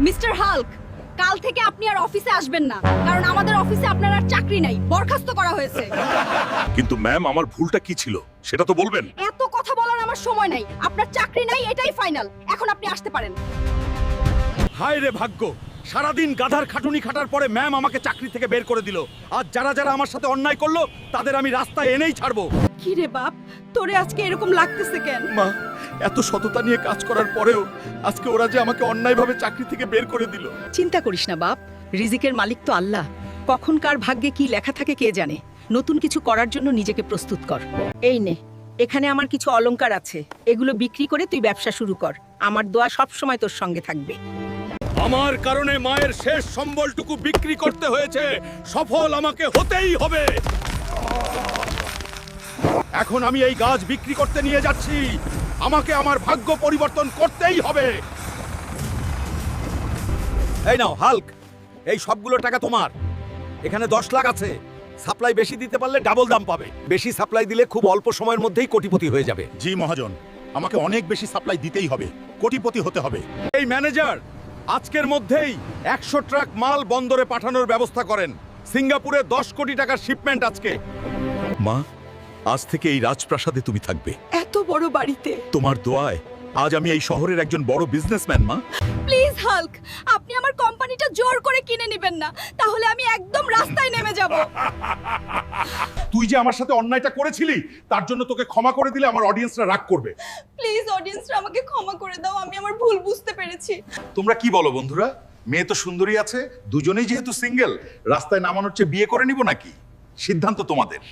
Mister Hulk, কাল থেকে আপনি আর অফিসে আসবেন না, কারণ আমাদের অফিসে আপনার আর চাকরি নাই, বরখাস্ত করা হয়েছে। কিন্তু ম্যাম, আমার ভুলটা কি ছিল সেটা তো বলবেন। এত কথা বলার আমার সময় নাই, আপনার চাকরি নাই, এটাই ফাইনাল। এখন আপনি আসতে পারেন। হায় রে ভাগ্য, সারাদিন গাধার খাটুনি খাটার পরে ম্যাম আমাকে চাকরি থেকে বের করে দিল। আজ যারা যারা আমার সাথে অন্যায় করলো তাদের আমি রাস্তায় এনেই ছাড়বো। কি রে বাপ, তোরে আজকে এরকম লাগতেছে কেন? মা, এত সততা নিয়ে কাজ করার পরেও আজকে ওরা যে আমাকে অন্যায়ভাবে চাকরি থেকে বের করে দিল। চিন্তা করিস না বাপ, রিজিকের মালিক তো আল্লাহ। কখন কার ভাগ্যে কি লেখা থাকে কে জানে। নতুন কিছু করার জন্য নিজেকে প্রস্তুত কর। এই নে, এখানে আমার কিছু অলংকার আছে, এগুলো বিক্রি করে তুই ব্যবসা শুরু কর। আমার দোয়া সব সময় তোর সঙ্গে থাকবে। আমার কারণে মায়ের শেষ সম্বলটুকু বিক্রি করতে হয়েছে, সফল আমাকে হতেই হবে। এখন আমি এই গাছ বিক্রি করতে নিয়ে যাচ্ছি, আমাকে আমার ভাগ্য পরিবর্তন করতেই হবে। এই নাও হাল্ক, এই সবগুলো টাকা তোমার। এখানে 10 লাখ আছে। সাপ্লাই বেশি দিতে পারলে ডাবল দাম পাবে। বেশি সাপ্লাই দিলে খুব অল্প সময়ের মধ্যেই কোটিপতি হয়ে যাবে। জি মহাজন, আমাকে অনেক বেশি সাপ্লাই দিতেই হবে, কোটিপতি হতে হবে। এই ম্যানেজার, আজকের মধ্যেই 100 ট্রাক মাল বন্দরে পাঠানোর ব্যবস্থা করেন। সিঙ্গাপুরে 10 কোটি টাকার শিপমেন্ট আজকে। মা, আজ থেকে এই রাজপ্রাসাদে তুমি থাকবে। এত বড় বাড়িতে তোমার দোয়ায় আজ আমি এই শহরের একজন বড় বিজনেসম্যান। মা, প্লিজ হাল্ক, আপনি আমার কোম্পানিটা জোর করে কিনে নেবেন না, তাহলে আমি একদম রাস্তায় নেমে যাব। তুই যে আমার সাথে অন্যায়টা করেছিলি তার জন্য তোকে ক্ষমা করে দিলে আমার অডিয়েন্সরা রাগ করবে। প্লিজ অডিয়েন্সরা আমাকে ক্ষমা করে দাও, আমি আমার ভুল বুঝতে পেরেছি। তোমরা কি বলো বন্ধুরা? মেয়ে তো সুন্দরী আছে, দুজনেই যেহেতু সিঙ্গেল, রাস্তায় নামানোর চেয়ে বিয়ে করে নিব নাকি? সিদ্ধান্ত তোমাদের।